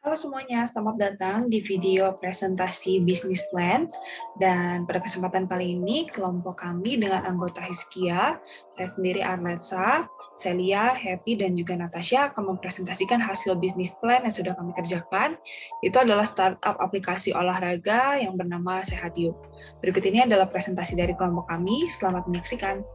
Halo semuanya, selamat datang di video presentasi bisnis plan. Dan pada kesempatan kali ini, kelompok kami dengan anggota Hiskia, saya sendiri Arletsa, Celia, Happy, dan juga Natasha akan mempresentasikan hasil bisnis plan yang sudah kami kerjakan. Itu adalah startup aplikasi olahraga yang bernama Sehat Yuk. Berikut ini adalah presentasi dari kelompok kami. Selamat menyaksikan.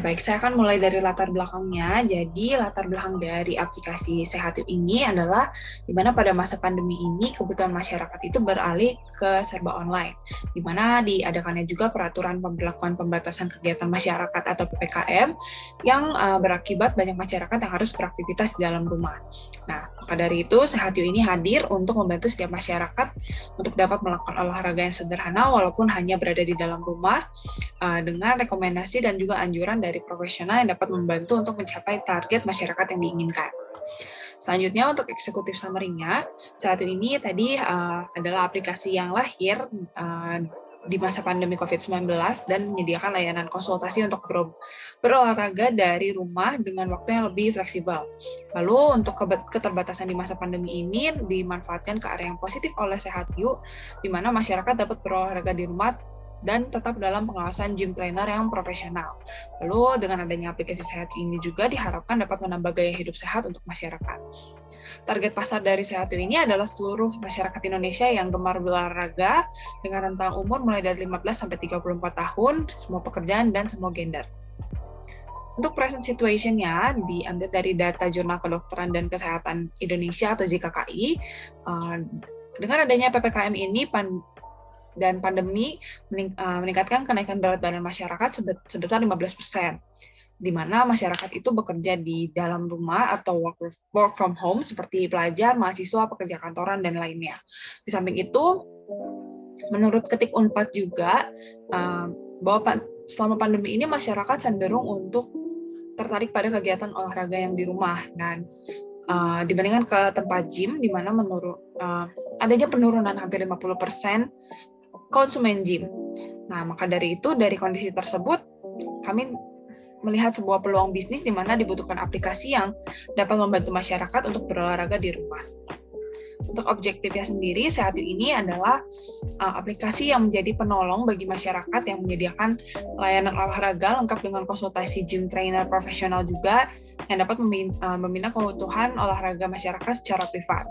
Baik, saya akan mulai dari latar belakangnya. Jadi, latar belakang dari aplikasi Sehat Yuk ini adalah di mana pada masa pandemi ini kebutuhan masyarakat itu beralih ke serba online, di mana diadakannya juga peraturan pemberlakuan pembatasan kegiatan masyarakat atau PPKM yang berakibat banyak masyarakat yang harus beraktivitas di dalam rumah. Nah, maka dari itu Sehat Yuk ini hadir untuk membantu setiap masyarakat untuk dapat melakukan olahraga yang sederhana walaupun hanya berada di dalam rumah, dengan rekomendasi dan juga anjuran dari profesional yang dapat membantu untuk mencapai target masyarakat yang diinginkan. Selanjutnya untuk eksekutif summary-nya, saat ini tadi adalah aplikasi yang lahir di masa pandemi COVID-19 dan menyediakan layanan konsultasi untuk berolahraga dari rumah dengan waktu yang lebih fleksibel. Lalu untuk keterbatasan di masa pandemi ini dimanfaatkan ke area yang positif oleh Sehat Yuk, di mana masyarakat dapat berolahraga di rumah dan tetap dalam pengawasan gym trainer yang profesional. Lalu dengan adanya aplikasi Sehat ini juga diharapkan dapat menambah gaya hidup sehat untuk masyarakat. Target pasar dari Sehat ini adalah seluruh masyarakat Indonesia yang gemar berolahraga dengan rentang umur mulai dari 15 sampai 34 tahun, semua pekerjaan dan semua gender. Untuk present situation-nya diambil dari data Jurnal Kedokteran dan Kesehatan Indonesia atau JKKI. Dengan adanya PPKM ini dan pandemi meningkatkan kenaikan berat badan masyarakat sebesar 15%, di mana masyarakat itu bekerja di dalam rumah atau work from home seperti pelajar, mahasiswa, pekerja kantoran, dan lainnya. Di samping itu, menurut Ketik Unpad juga, bahwa selama pandemi ini masyarakat cenderung untuk tertarik pada kegiatan olahraga yang di rumah, dan dibandingkan ke tempat gym, di mana adanya penurunan hampir 50% konsumen gym. Nah, maka dari itu, dari kondisi tersebut, kami melihat sebuah peluang bisnis di mana dibutuhkan aplikasi yang dapat membantu masyarakat untuk berolahraga di rumah. Untuk objektifnya sendiri, Sehat Yuk ini adalah aplikasi yang menjadi penolong bagi masyarakat yang menyediakan layanan olahraga lengkap dengan konsultasi gym trainer profesional juga yang dapat membina kebutuhan olahraga masyarakat secara privat.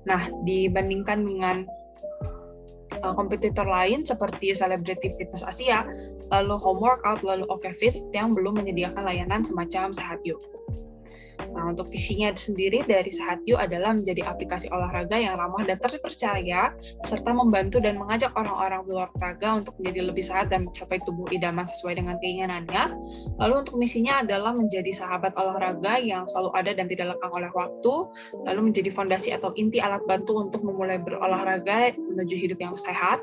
Nah, dibandingkan dengan kompetitor lain seperti Celebrity Fitness Asia, lalu Home Workout, lalu OkFit yang belum menyediakan layanan semacam Sehat Yuk. Nah, untuk visinya sendiri dari Sehat Yuk adalah menjadi aplikasi olahraga yang ramah dan terpercaya, serta membantu dan mengajak orang-orang berolahraga untuk menjadi lebih sehat dan mencapai tubuh idaman sesuai dengan keinginannya. Lalu untuk misinya adalah menjadi sahabat olahraga yang selalu ada dan tidak lekang oleh waktu, lalu menjadi fondasi atau inti alat bantu untuk memulai berolahraga menuju hidup yang sehat,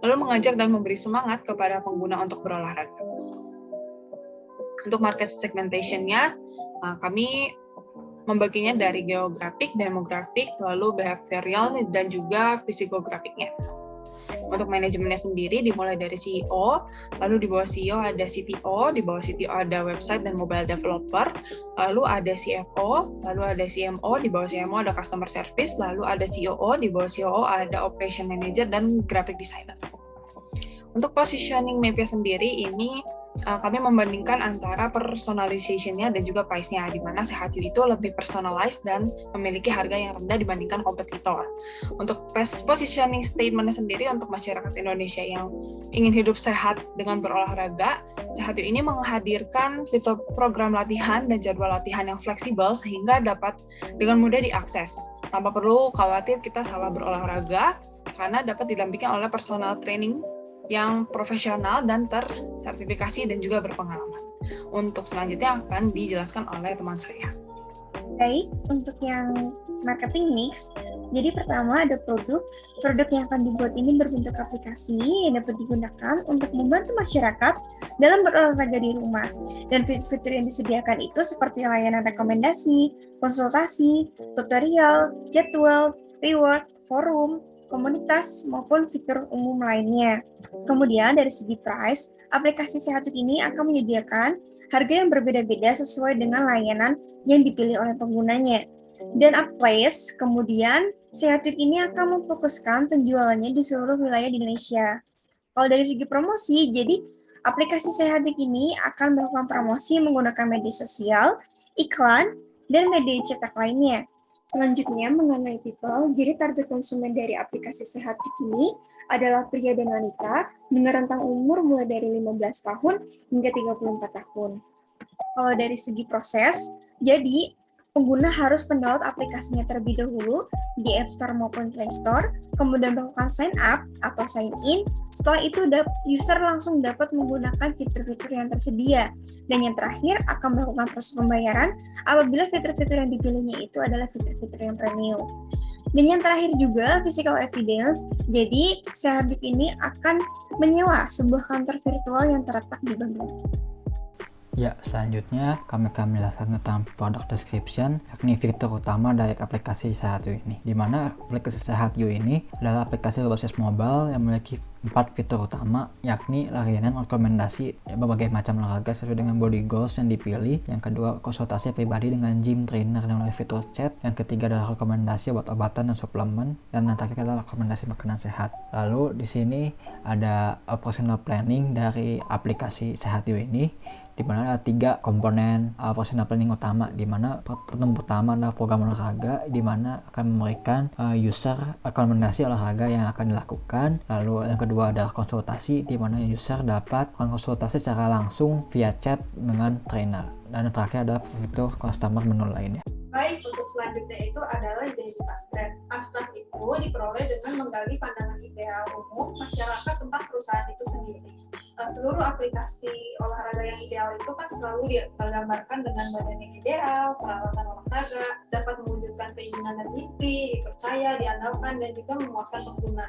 lalu mengajak dan memberi semangat kepada pengguna untuk berolahraga. Untuk market segmentation-nya, kami membaginya dari geografik, demografik, lalu behavioral, dan juga psikografiknya. Untuk manajemennya sendiri dimulai dari CEO, lalu di bawah CEO ada CTO, di bawah CTO ada website dan mobile developer, lalu ada CFO, lalu ada CMO, di bawah CMO ada customer service, lalu ada COO, di bawah COO ada operation manager dan graphic designer. Untuk positioning map-nya sendiri ini kami membandingkan antara personalization-nya dan juga price-nya, di mana Sehat Yuk itu lebih personalized dan memiliki harga yang rendah dibandingkan kompetitor. Untuk positioning statement-nya sendiri untuk masyarakat Indonesia yang ingin hidup sehat dengan berolahraga, Sehat Yuk ini menghadirkan fitur program latihan dan jadwal latihan yang fleksibel sehingga dapat dengan mudah diakses. Tanpa perlu khawatir kita salah berolahraga, karena dapat didampingi oleh personal training yang profesional dan tersertifikasi dan juga berpengalaman. Untuk selanjutnya akan dijelaskan oleh teman saya. Baik, untuk yang marketing mix, jadi pertama ada produk yang akan dibuat ini berbentuk aplikasi yang dapat digunakan untuk membantu masyarakat dalam berolahraga di rumah. Dan fitur-fitur yang disediakan itu seperti layanan rekomendasi, konsultasi, tutorial, jadwal, reward, forum, komunitas, maupun fitur umum lainnya. Kemudian dari segi price, aplikasi Sehat Yuk ini akan menyediakan harga yang berbeda-beda sesuai dengan layanan yang dipilih oleh penggunanya. Dan a place kemudian Sehat Week ini akan memfokuskan penjualannya di seluruh wilayah di Indonesia. Kalau dari segi promosi, jadi aplikasi Sehat Week ini akan melakukan promosi menggunakan media sosial, iklan, dan media cetak lainnya. Selanjutnya, mengenai people, jadi target konsumen dari aplikasi Sehat Week ini adalah pria dan wanita dengan rentang umur mulai dari 15 tahun hingga 34 tahun. Kalau dari segi proses, jadi pengguna harus mendownload aplikasinya terlebih dahulu di App Store maupun Play Store, kemudian melakukan sign up atau sign in. Setelah itu, user langsung dapat menggunakan fitur-fitur yang tersedia. Dan yang terakhir, akan melakukan proses pembayaran apabila fitur-fitur yang dipilihnya itu adalah fitur-fitur yang premium. Dan yang terakhir juga, physical evidence. Jadi, Sehat Week ini akan menyewa sebuah kantor virtual yang terletak di Bandung. Ya, selanjutnya kami akan menjelaskan tentang product description, yakni fitur utama dari aplikasi Sehat You ini. Di mana aplikasi Sehat You ini adalah aplikasi berbasis mobile yang memiliki 4 fitur utama, yakni layanan rekomendasi berbagai macam olahraga sesuai dengan body goals yang dipilih. Yang kedua, konsultasi pribadi dengan gym trainer yang melalui fitur chat. Yang ketiga adalah rekomendasi obat-obatan dan suplemen. Dan yang terakhir adalah rekomendasi makanan sehat. Lalu di sini ada operational planning dari aplikasi Sehat You ini, di mana ada 3 komponen operational planning utama, di mana pertama adalah program olahraga, di mana akan memberikan user rekomendasi olahraga yang akan dilakukan. Lalu yang kedua adalah konsultasi, di mana user dapat konsultasi secara langsung via chat dengan trainer. Dan yang terakhir adalah fitur customer menu lainnya. Baik, untuk selanjutnya itu adalah identitas brand. Abstrak itu diperoleh dengan menggali pandangan ideal umum masyarakat tentang perusahaan itu sendiri. Seluruh aplikasi olahraga yang ideal itu kan selalu tergambarkan dengan badan yang ideal, peralatan olahraga, dapat mewujudkan keinginan dan mimpi, dipercaya, diandalkan, dan juga memuaskan pengguna.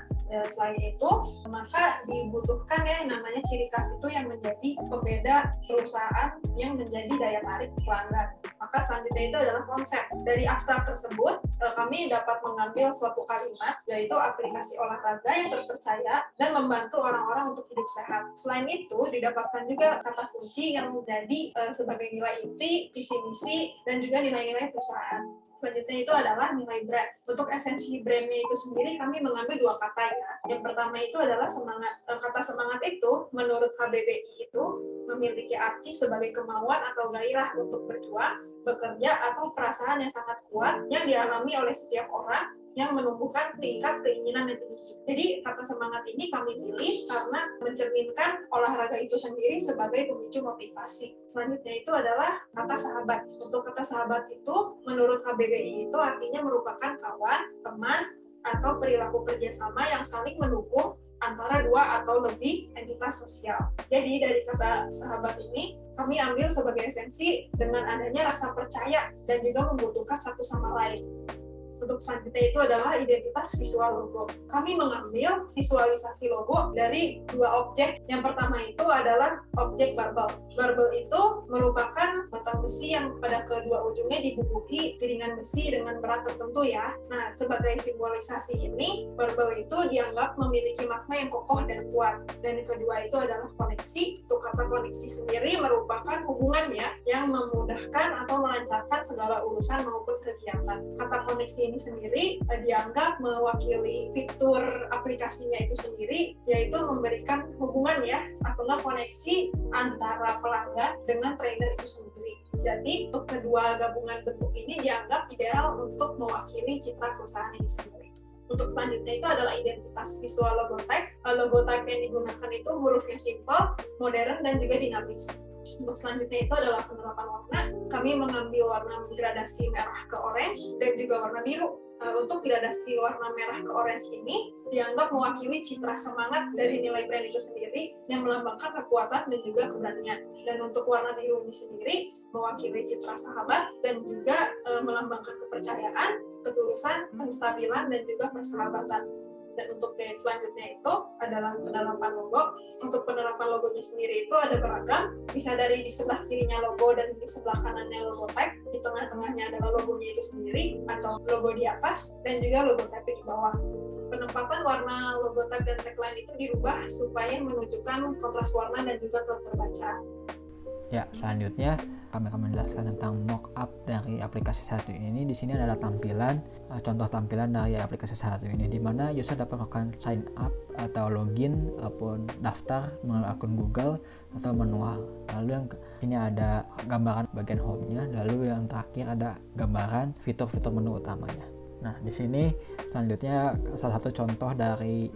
Selain itu, maka dibutuhkan ya namanya ciri khas itu yang menjadi pembeda perusahaan yang menjadi daya tarik pelanggan. Maka selanjutnya itu adalah konsep. Dari abstrak tersebut, kami dapat mengambil suatu kalimat, yaitu aplikasi olahraga yang terpercaya dan membantu orang-orang untuk hidup sehat. Selain itu, didapatkan juga kata kunci yang menjadi sebagai nilai inti, visi misi, dan juga nilai-nilai perusahaan. Selanjutnya itu adalah nilai brand. Untuk esensi brandnya itu sendiri, kami mengambil 2 kata ya. Yang pertama itu adalah semangat. Kata semangat itu, menurut KBBI itu, memiliki arti sebagai kemauan atau gairah untuk berjuang, bekerja, atau perasaan yang sangat kuat yang dialami oleh setiap orang yang menumbuhkan tingkat keinginan yang tinggi. Jadi kata semangat ini kami pilih karena mencerminkan olahraga itu sendiri sebagai pemicu motivasi. Selanjutnya itu adalah kata sahabat. Untuk kata sahabat itu menurut KBBI itu artinya merupakan kawan, teman, atau perilaku kerjasama yang saling mendukung antara 2 atau lebih entitas sosial. Jadi dari kata sahabat ini kami ambil sebagai esensi dengan adanya rasa percaya dan juga membutuhkan satu sama lain. Untuk selanjutnya itu adalah identitas visual logo. Kami mengambil visualisasi logo dari 2 objek. Yang pertama itu adalah objek barbel. Barbel itu merupakan batang besi yang pada kedua ujungnya dibubuhi piringan besi dengan berat tertentu ya. Nah, sebagai simbolisasi ini, barbel itu dianggap memiliki makna yang kokoh dan kuat. Dan yang kedua itu adalah koneksi. Untuk kata koneksi sendiri merupakan hubungan ya, yang memudahkan atau melancarkan segala urusan maupun kegiatan. Kata koneksi ini sendiri dianggap mewakili fitur aplikasinya itu sendiri, yaitu memberikan hubungan ya atau koneksi antara pelanggan dengan trainer itu sendiri. Jadi untuk kedua gabungan bentuk ini dianggap ideal untuk mewakili citra perusahaan ini sendiri. Untuk selanjutnya itu adalah identitas visual logotype. Logotype yang digunakan itu hurufnya simple, modern, dan juga dinamis. Untuk selanjutnya itu adalah penerapan warna. Kami mengambil warna gradasi merah ke orange dan juga warna biru. Untuk gradasi warna merah ke orange ini dianggap mewakili citra semangat dari nilai brand itu sendiri yang melambangkan kekuatan dan juga keberanian. Dan untuk warna biru ini sendiri mewakili citra sahabat dan juga melambangkan kepercayaan, ketulusan, kestabilan, dan juga persahabatan. Dan untuk selanjutnya itu adalah penerapan logo. Untuk penerapan logonya sendiri itu ada beragam, bisa dari di sebelah kirinya logo dan di sebelah kanannya logo type, di tengah-tengahnya adalah logonya itu sendiri atau logo di atas, dan juga logo type di bawah. Penempatan warna logo type dan tagline itu dirubah supaya menunjukkan kontras warna dan juga keterbacaan. Ya, selanjutnya kami akan menjelaskan tentang mockup dari aplikasi satu ini. Di sini adalah tampilan, contoh tampilan dari aplikasi satu ini, di mana user dapat melakukan sign up atau login ataupun daftar melalui akun Google atau manual. Lalu yang ini ada gambaran bagian home-nya, lalu yang terakhir ada gambaran fitur-fitur menu utamanya. Nah, di sini selanjutnya salah satu contoh dari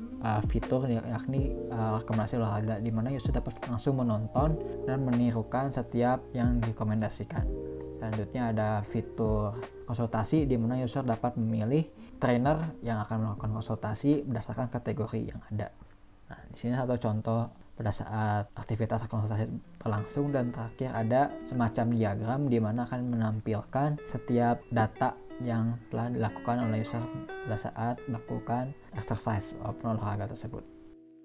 fitur yakni rekomendasi olahraga, di mana user dapat langsung menonton dan menirukan setiap yang direkomendasikan. Selanjutnya ada fitur konsultasi, di mana user dapat memilih trainer yang akan melakukan konsultasi berdasarkan kategori yang ada. Nah, di sini satu contoh pada saat aktivitas konsultasi berlangsung, dan terakhir ada semacam diagram di mana akan menampilkan setiap data yang telah dilakukan oleh user pada saat melakukan exercise atau olahraga tersebut.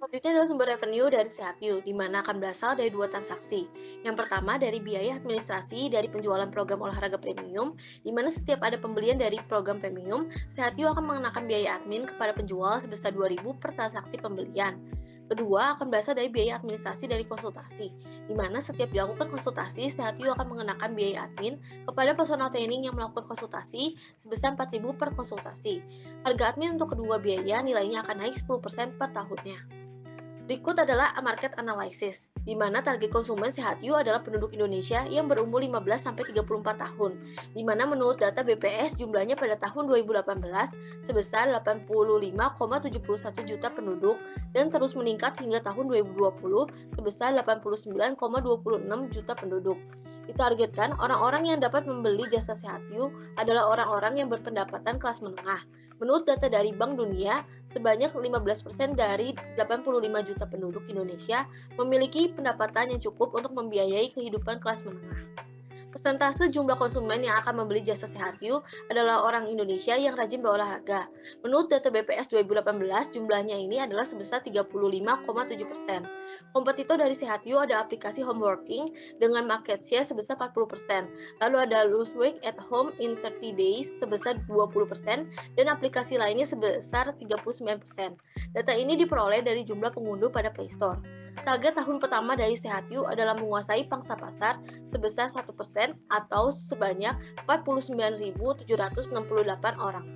Selanjutnya adalah sumber revenue dari SehatU, di mana akan berasal dari dua transaksi. Yang pertama dari biaya administrasi dari penjualan program olahraga premium, di mana setiap ada pembelian dari program premium, SehatU akan mengenakan biaya admin kepada penjual sebesar 2.000 per transaksi pembelian. Kedua akan berasal dari biaya administrasi dari konsultasi, di mana setiap dilakukan konsultasi, SehatU akan mengenakan biaya admin kepada personal training yang melakukan konsultasi sebesar 4.000 per konsultasi. Harga admin untuk kedua biaya nilainya akan naik 10% per tahunnya. Berikut adalah market analysis, di mana target konsumen SehatU adalah penduduk Indonesia yang berumur 15-34 tahun, di mana menurut data BPS jumlahnya pada tahun 2018 sebesar 85,71 juta penduduk dan terus meningkat hingga tahun 2020 sebesar 89,26 juta penduduk. Ditargetkan orang-orang yang dapat membeli jasa SehatU adalah orang-orang yang berpendapatan kelas menengah. Menurut data dari Bank Dunia, sebanyak 15% dari 85 juta penduduk Indonesia memiliki pendapatan yang cukup untuk membiayai kehidupan kelas menengah. Persentase jumlah konsumen yang akan membeli jasa SehatU adalah orang Indonesia yang rajin berolahraga. Menurut data BPS 2018, jumlahnya ini adalah sebesar 35,7%. Kompetitor dari SehatU ada aplikasi home working dengan market share sebesar 40%. Lalu ada lose weight at home in 30 days sebesar 20% dan aplikasi lainnya sebesar 39%. Data ini diperoleh dari jumlah pengunduh pada Play Store. Target tahun pertama dari SehatU adalah menguasai pangsa pasar sebesar 1% atau sebanyak 49.768 orang.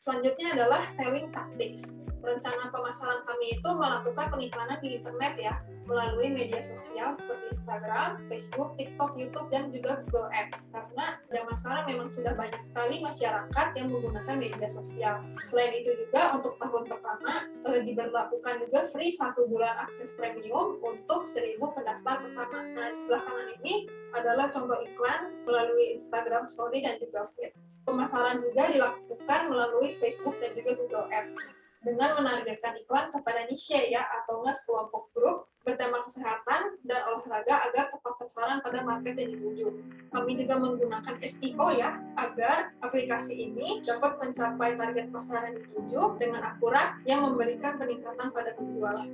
Selanjutnya adalah selling tactics. Perencanaan pemasaran kami itu melakukan pengiklanan di internet ya, melalui media sosial seperti Instagram, Facebook, TikTok, YouTube, dan juga Google Ads. Karena zaman sekarang memang sudah banyak sekali masyarakat yang menggunakan media sosial. Selain itu juga untuk tahun pertama diberlakukan juga free 1 bulan akses premium untuk 1.000 pendaftar pertama. Nah, di sebelah kanan ini adalah contoh iklan melalui Instagram Story dan juga Feed. Pemasaran juga dilakukan melalui Facebook dan juga Google Ads dengan menargetkan iklan kepada niche ya atau enggak sekelompok grup bertema kesehatan dan olahraga agar tepat sasaran pada market yang dituju. Kami juga menggunakan SEO ya agar aplikasi ini dapat mencapai target pasaran yang dituju dengan akurat yang memberikan peningkatan pada penjualan.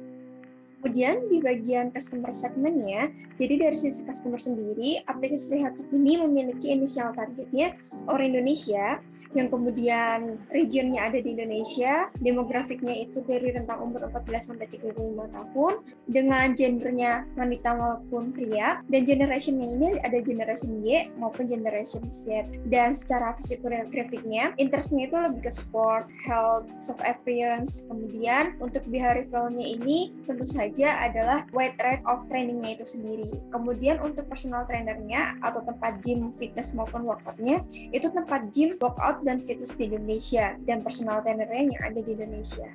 Kemudian di bagian customer segmentnya, jadi dari sisi customer sendiri, aplikasi SehatU ini memiliki initial targetnya orang Indonesia, yang kemudian regionnya ada di Indonesia, demografiknya itu dari rentang umur 14-35 tahun, dengan gendernya wanita maupun pria, dan generationnya ini ada generation Y maupun generation Z. Dan secara psikografiknya, interestnya itu lebih ke sport, health, soft appearance, kemudian untuk behavioralnya ini tentu saja adalah wide rate of trainingnya itu sendiri. Kemudian untuk personal trainernya atau tempat gym, fitness maupun workoutnya, itu tempat gym, workout, dan fitness di Indonesia dan personal trainernya yang ada di Indonesia.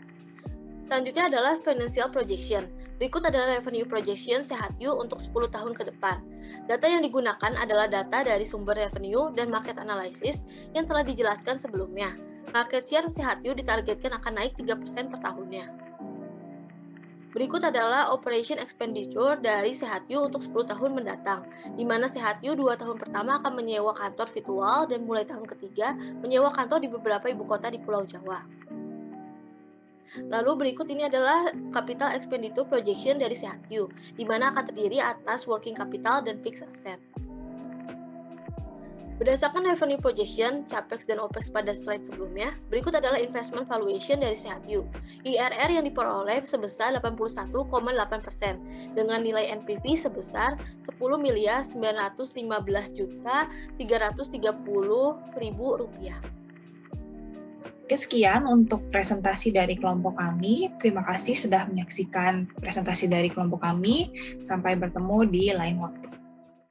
Selanjutnya adalah financial projection. Berikut adalah revenue projection SehatU untuk 10 tahun ke depan. Data yang digunakan adalah data dari sumber revenue dan market analysis yang telah dijelaskan sebelumnya. Market share SehatU ditargetkan akan naik 3% per tahunnya. Berikut adalah operation expenditure dari SehatU untuk 10 tahun mendatang, di mana SehatU 2 tahun pertama akan menyewa kantor virtual dan mulai tahun ketiga menyewa kantor di beberapa ibu kota di Pulau Jawa. Lalu berikut ini adalah capital expenditure projection dari SehatU, di mana akan terdiri atas working capital dan fixed asset. Berdasarkan revenue projection, capex dan opex pada slide sebelumnya, berikut adalah investment valuation dari Sehat-U. IRR yang diperoleh sebesar 81,8% dengan nilai NPV sebesar 10.915.330.000 rupiah. Oke, sekian untuk presentasi dari kelompok kami. Terima kasih sudah menyaksikan presentasi dari kelompok kami. Sampai bertemu di lain waktu.